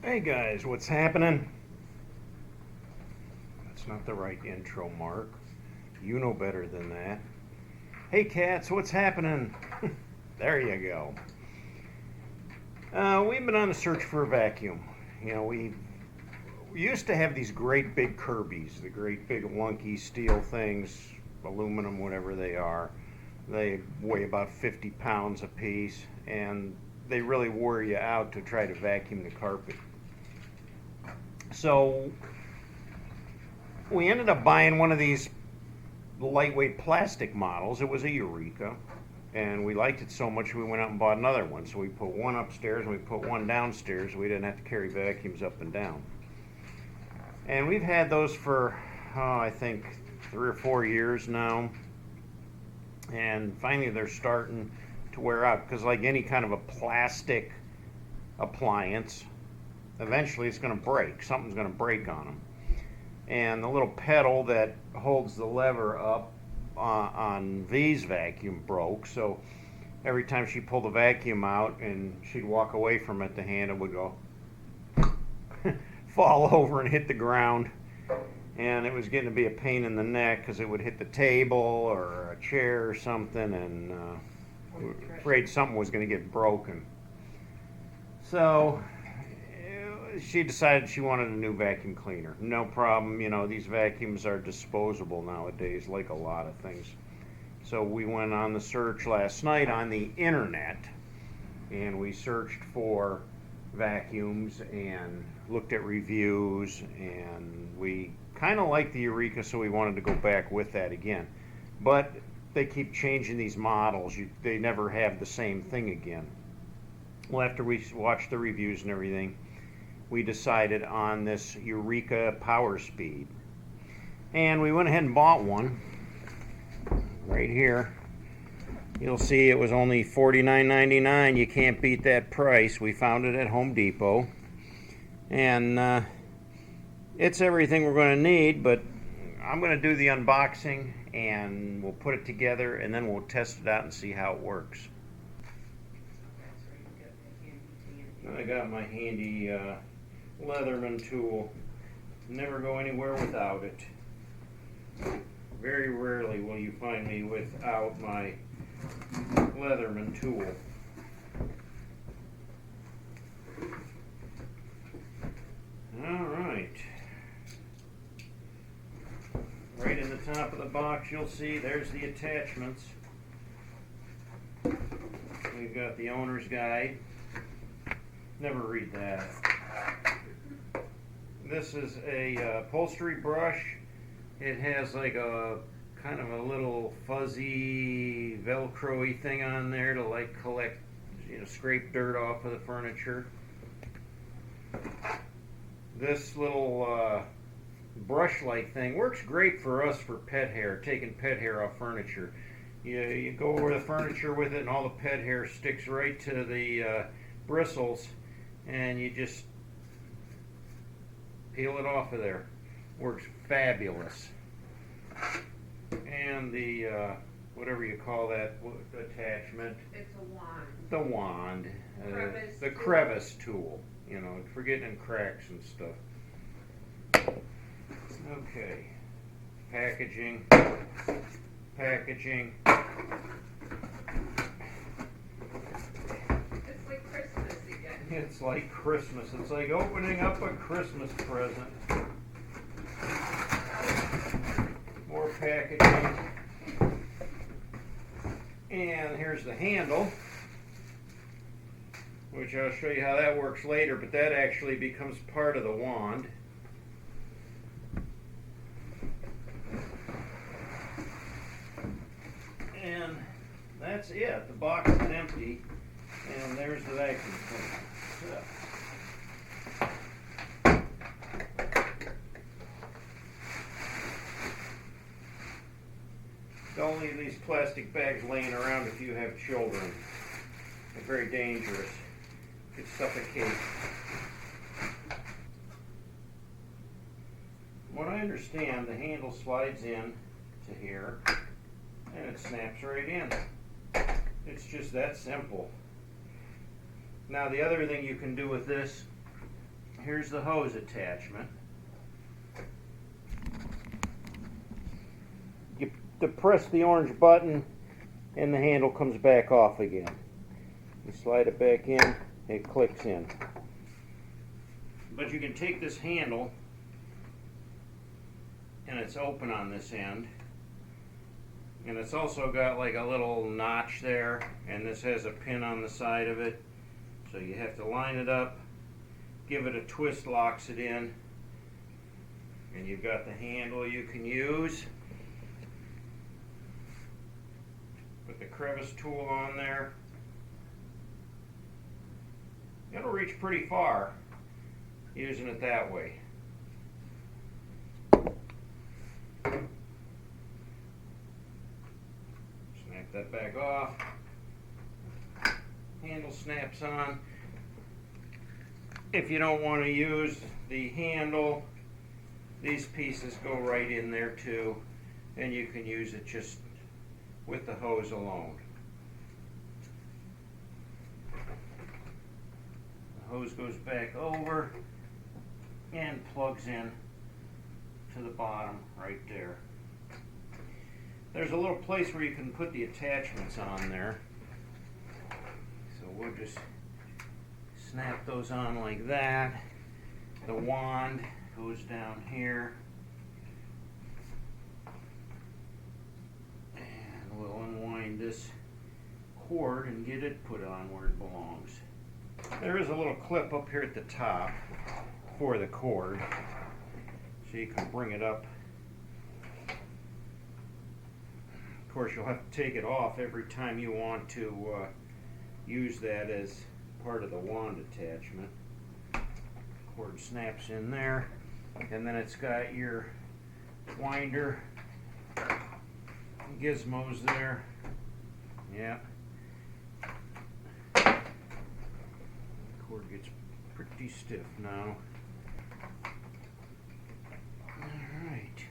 Hey guys, what's happening? That's not the right intro, Mark. You know better than that. Hey cats, what's happening? There you go. We've been on the search for a vacuum. We used to have these great big Kirbys, the great big lunky steel things, aluminum, whatever they are. They weigh about 50 pounds a piece, and they really wore you out to try to vacuum the carpet. So we ended up buying one of these lightweight plastic models. It was a Eureka, and we liked it so much we went out and bought another one. So we put one upstairs and we put one downstairs. We didn't have to carry vacuums up and down. And we've had those for, I think, 3 or 4 years now. And finally they're starting to wear out, because like any kind of a plastic appliance, eventually it's going to break. Something's going to break on them. And the little pedal that holds the lever up on V's vacuum broke, so every time she pulled the vacuum out and she'd walk away from it, the handle would go fall over and hit the ground. And it was getting to be a pain in the neck because it would hit the table or a chair or something, and we were afraid something was going to get broken. So she decided she wanted a new vacuum cleaner. No problem, these vacuums are disposable nowadays, like a lot of things. So we went on the search last night on the internet, and we searched for vacuums and looked at reviews, and we kind of liked the Eureka, so we wanted to go back with that again. But they keep changing these models. They never have the same thing again. Well, after we watched the reviews and everything, we decided on this Eureka Power Speed. And we went ahead and bought one. Right here. You'll see it was only $49.99. You can't beat that price. We found it at Home Depot. And it's everything we're going to need, but I'm going to do the unboxing and we'll put it together and then we'll test it out and see how it works. I got my handy Leatherman tool. Never go anywhere without it. Very rarely will you find me without my Leatherman tool. Alright. Right in the top of the box you'll see there's the attachments. We've got the owner's guide. Never read that. This is a upholstery brush. It has like a kind of a little fuzzy velcro-y thing on there to like collect, scrape dirt off of the furniture. This little brush-like thing works great for us for pet hair, taking pet hair off furniture. You go over the furniture with it and all the pet hair sticks right to the bristles, and you just peel it off of there. Works fabulous. And the whatever you call that attachment. It's a wand. The wand. The crevice tool. For getting in cracks and stuff. Okay. Packaging. It's like Christmas again. It's like Christmas. It's like opening up a Christmas present. More packaging. And here's the handle, which I'll show you how that works later, but that actually becomes part of the wand. And that's it. The box is empty, and there's the vacuum cleaner. Don't leave these plastic bags laying around if you have children. They're very dangerous. Could suffocate. What I understand, the handle slides in to here, and it snaps right in. It's just that simple. Now the other thing you can do with this, here's the hose attachment. You depress the orange button and the handle comes back off again. You slide it back in, it clicks in. But you can take this handle, and it's open on this end, and it's also got like a little notch there, and this has a pin on the side of it, so you have to line it up, give it a twist, locks it in, and you've got the handle you can use. Put the crevice tool on there. It'll reach pretty far using it that way. Snap that back off. Handle snaps on. If you don't want to use the handle, these pieces go right in there too, and you can use it just with the hose alone. The hose goes back over and plugs in to the bottom right there. There's a little place where you can put the attachments on there. So we'll just snap those on like that. The wand goes down here. And we'll unwind this cord and get it put on where it belongs. There is a little clip up here at the top for the cord, so you can bring it up. Of course, you'll have to take it off every time you want to use that as part of the wand attachment. Cord snaps in there, and then it's got your winder gizmos there. Yeah. Cord gets pretty stiff now. Alright.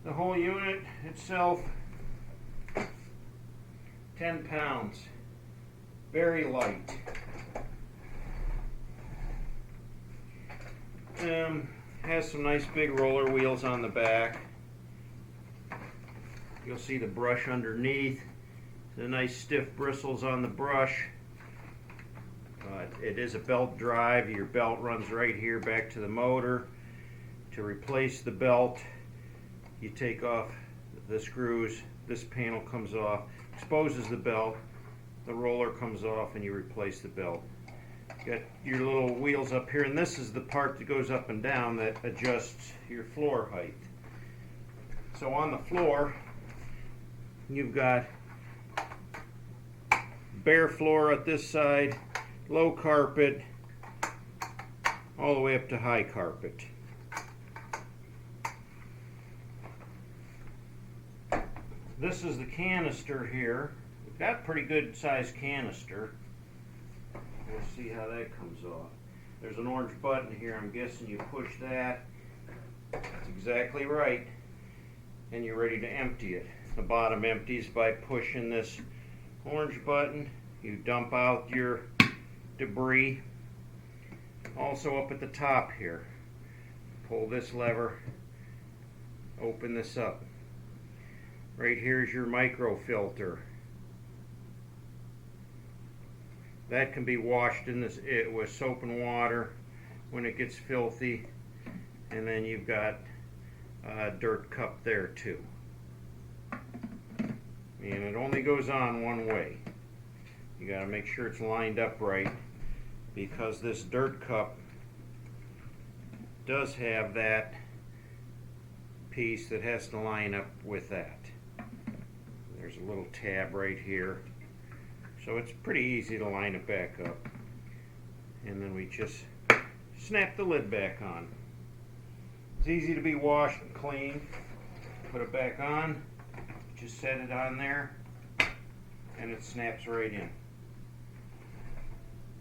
The whole unit itself, 10 pounds. Very light. Has some nice big roller wheels on the back. You'll see the brush underneath. The nice stiff bristles on the brush. It is a belt drive. Your belt runs right here back to the motor. To replace the belt, you take off the screws. This panel comes off, exposes the belt. The roller comes off, and you replace the belt. Got your little wheels up here, and this is the part that goes up and down that adjusts your floor height. So on the floor, you've got bare floor at this side, low carpet, all the way up to high carpet. This is the canister here. We've got a pretty good sized canister. We'll see how that comes off. There's an orange button here. I'm guessing you push that. That's exactly right. And you're ready to empty it. The bottom empties by pushing this orange button. You dump out your debris. Also up at the top here, pull this lever, open this up. Right here is your micro filter. That can be washed in this with soap and water when it gets filthy. And then you've got a dirt cup there too. And it only goes on one way. You got to make sure it's lined up right, because this dirt cup does have that piece that has to line up with that. There's a little tab right here. So it's pretty easy to line it back up. And then we just snap the lid back on. It's easy to be washed and cleaned. Put it back on, just set it on there, and it snaps right in.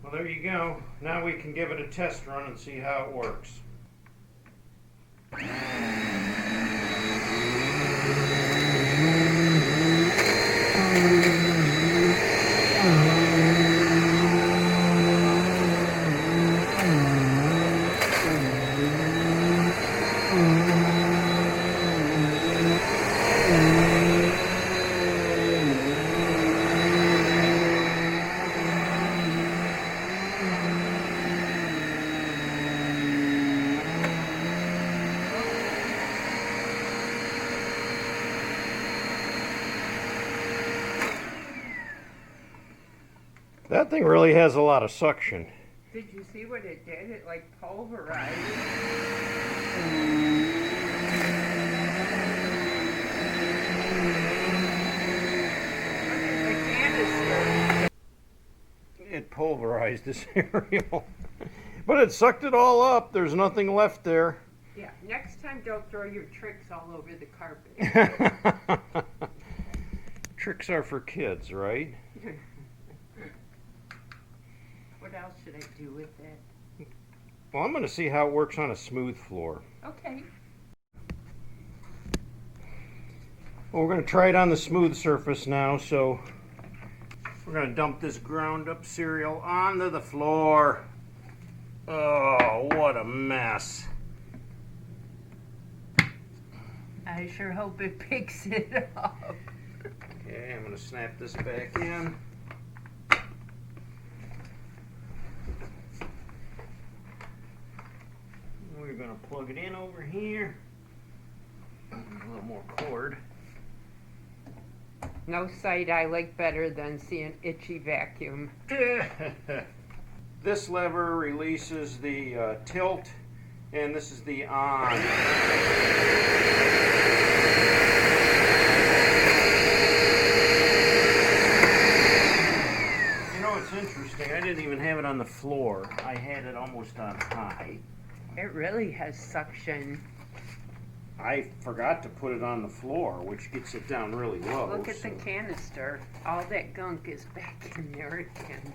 Well, there you go. Now we can give it a test run and see how it works. That thing really has a lot of suction. Did you see what it did? It like pulverized. The canister. It pulverized the cereal. But it sucked it all up. There's nothing left there. Yeah, next time don't throw your tricks all over the carpet. Tricks are for kids, right? What else should I do with it? Well, I'm going to see how it works on a smooth floor. Okay. Well, we're going to try it on the smooth surface now, so we're going to dump this ground up cereal onto the floor. Oh, what a mess. I sure hope it picks it up. Okay, I'm going to snap this back in. We're going to plug it in over here. A little more cord. No sight I like better than seeing itchy vacuum. This lever releases the tilt, and this is the on. You know, it's interesting. I didn't even have it on the floor. I had it almost on high. It really has suction. I forgot to put it on the floor, which gets it down really low. Look at the canister. All that gunk is back in there again.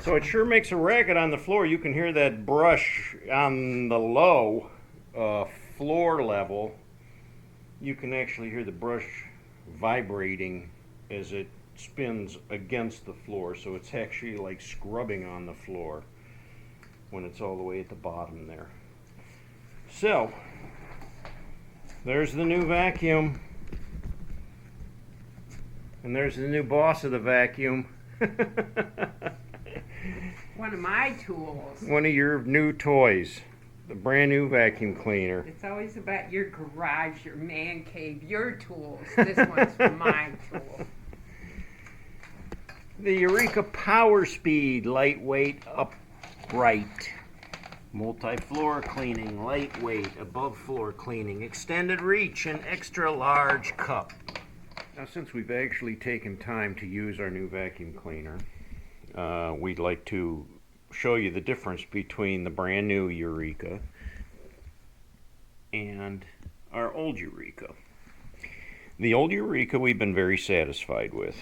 So it sure makes a racket on the floor. You can hear that brush on the low floor level. You can actually hear the brush vibrating as it spins against the floor. So it's actually like scrubbing on the floor when it's all the way at the bottom there. So there's the new vacuum. And there's the new boss of the vacuum. One of my tools. One of your new toys, the brand new vacuum cleaner. It's always about your garage, your man cave, your tools. This one's my tool. The Eureka Power Speed lightweight upright. Multi-floor cleaning, lightweight, above floor cleaning, extended reach, and extra large cup. Now, since we've actually taken time to use our new vacuum cleaner, we'd like to show you the difference between the brand new Eureka and our old Eureka. The old Eureka we've been very satisfied with.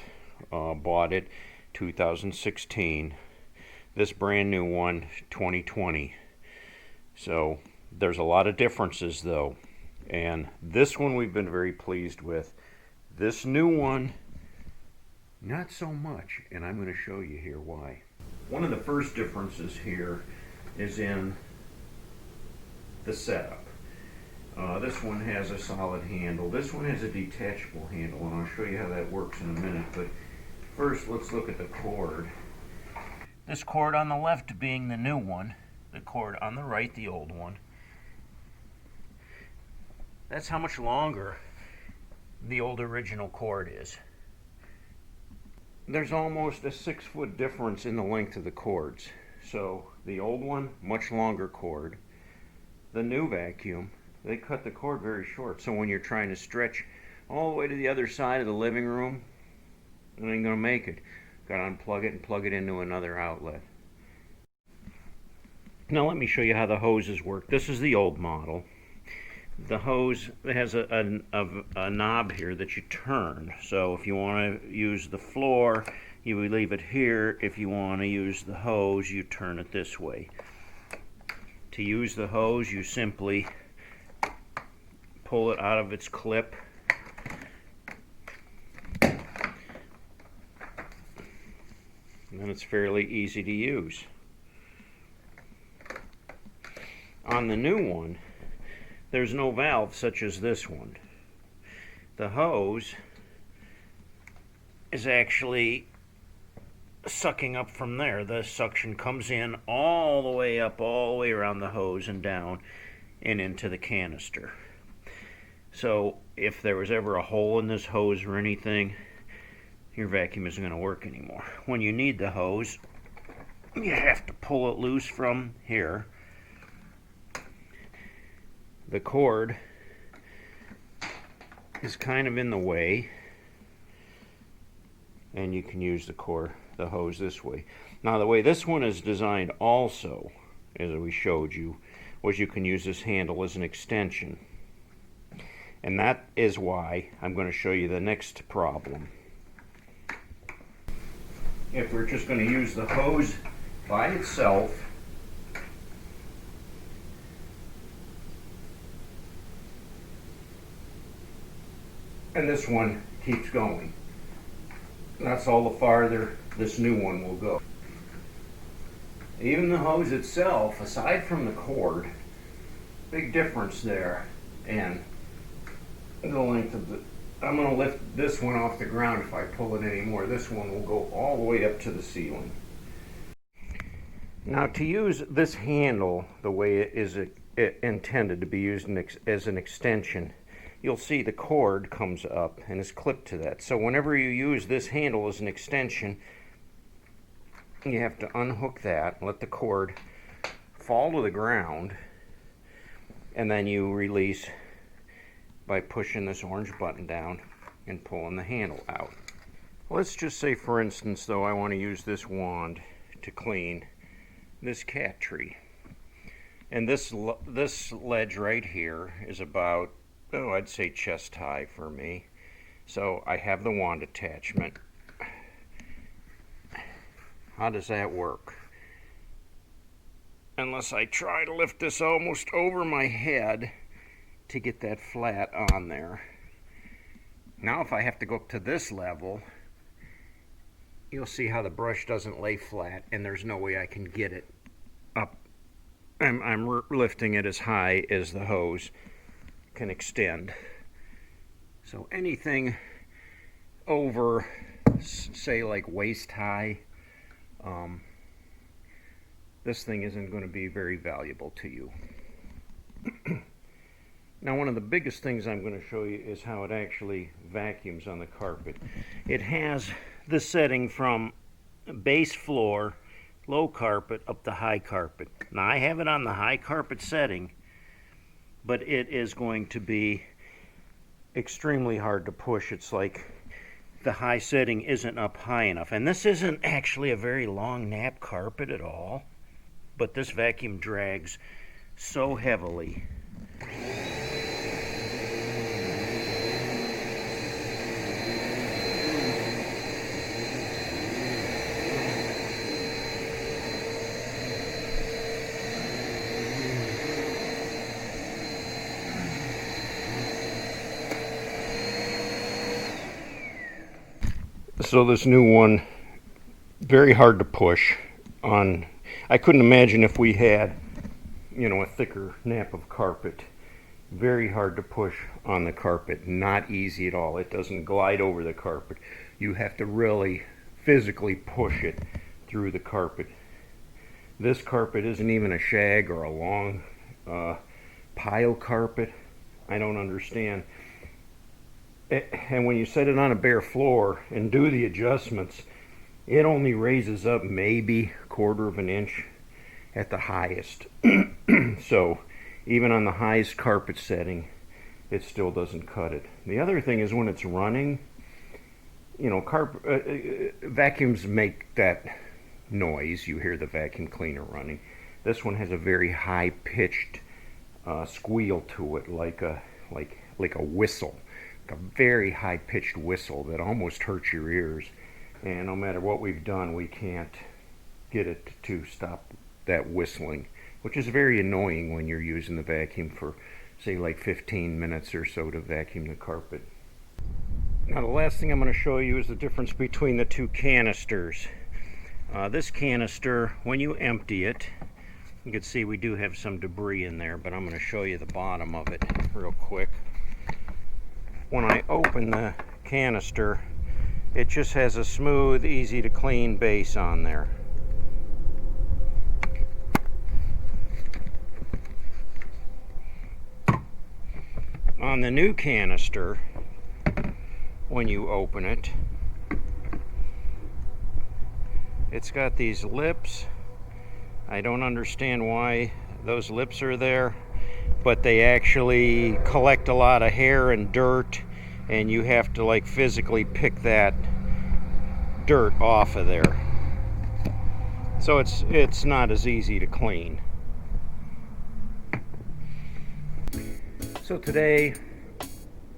Bought it 2016. This brand new one 2020. So there's a lot of differences though. And this one we've been very pleased with. This new one, not so much, and I'm going to show you here why. One of the first differences here is in the setup. This one has a solid handle. This one has a detachable handle, and I'll show you how that works in a minute. But first, let's look at the cord. This cord on the left being the new one, the cord on the right, the old one. That's how much longer the old original cord is. There's almost a 6-foot difference in the length of the cords. So the old one, much longer cord. The new vacuum, they cut the cord very short. So when you're trying to stretch all the way to the other side of the living room, it ain't gonna make it. Got to unplug it and plug it into another outlet. Now let me show you how the hoses work. This is the old model. The hose has a knob here that you turn. So if you want to use the floor, you would leave it here. If you want to use the hose, you turn it this way. To use the hose, you simply pull it out of its clip. And then it's fairly easy to use. On the new one, there's no valve such as this one. The hose is actually sucking up from there. The suction comes in all the way up, all the way around the hose and down and into the canister. So if there was ever a hole in this hose or anything, your vacuum isn't going to work anymore. When you need the hose, you have to pull it loose from here. The cord is kind of in the way, and you can use the hose this way. Now the way this one is designed also, as we showed you, was you can use this handle as an extension. And that is why I'm going to show you the next problem. If we're just going to use the hose by itself, and this one keeps going. That's all the farther this new one will go. Even the hose itself, aside from the cord, big difference there. And the length of the, I'm going to lift this one off the ground if I pull it anymore. This one will go all the way up to the ceiling. Now to use this handle the way it is intended to be used as an extension, you'll see the cord comes up and is clipped to that. So whenever you use this handle as an extension, you have to unhook that, let the cord fall to the ground, and then you release by pushing this orange button down and pulling the handle out. Let's just say, for instance, though, I want to use this wand to clean this cat tree. And this ledge right here is about, oh, I'd say chest high for me. So I have the wand attachment. How does that work? Unless I try to lift this almost over my head to get that flat on there. Now if I have to go up to this level, you'll see how the brush doesn't lay flat and there's no way I can get it up. I'm lifting it as high as the hose can extend. So anything over, say, like waist high, this thing isn't going to be very valuable to you. Now, one of the biggest things I'm going to show you is how it actually vacuums on the carpet. It has the setting from base floor, low carpet, up to high carpet. Now, I have it on the high carpet setting, but it is going to be extremely hard to push. It's like the high setting isn't up high enough. And this isn't actually a very long nap carpet at all, but this vacuum drags so heavily. So this new one, very hard to push on. I couldn't imagine if we had, you know, a thicker nap of carpet. Very hard to push on the carpet. Not easy at all. It doesn't glide over the carpet. You have to really physically push it through the carpet. This carpet isn't even a shag or a long pile carpet. I don't understand. And when you set it on a bare floor and do the adjustments, it only raises up maybe 1/4 of an inch at the highest. So even on the highest carpet setting, it still doesn't cut it. The other thing is when it's running, you know, vacuums make that noise. You hear the vacuum cleaner running. This one has a very high-pitched squeal to it, like a whistle. A very high-pitched whistle that almost hurts your ears, and no matter what we've done, we can't get it to stop that whistling, which is very annoying when you're using the vacuum for, say, like 15 minutes or so to vacuum the carpet. Now the last thing I'm going to show you is the difference between the two canisters. This canister, when you empty it, You can see we do have some debris in there, but I'm going to show you the bottom of it real quick. When I open the canister, it just has a smooth, easy to clean base on there. On the new canister, when you open it, it's got these lips. I don't understand why those lips are there, but they actually collect a lot of hair and dirt, and you have to like physically pick that dirt off of there. So it's not as easy to clean. So today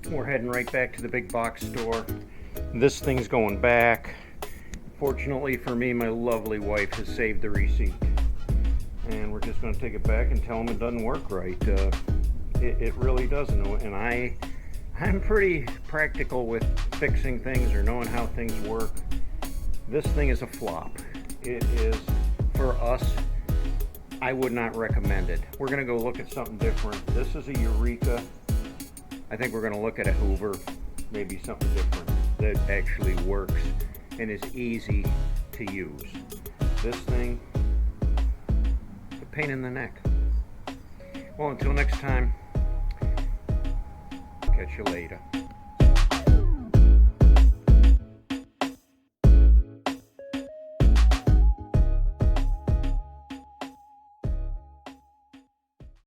we're heading right back to the big box store. This thing's going back. Fortunately for me, my lovely wife has saved the receipt. And we're just going to take it back and tell them it doesn't work right. It really doesn't. And I'm pretty practical with fixing things or knowing how things work. This thing is a flop. It is, for us, I would not recommend it. We're going to go look at something different. This is a Eureka. I think we're going to look at a Hoover, maybe something different that actually works and is easy to use. This thing, pain in the neck. Well, until next time, catch you later.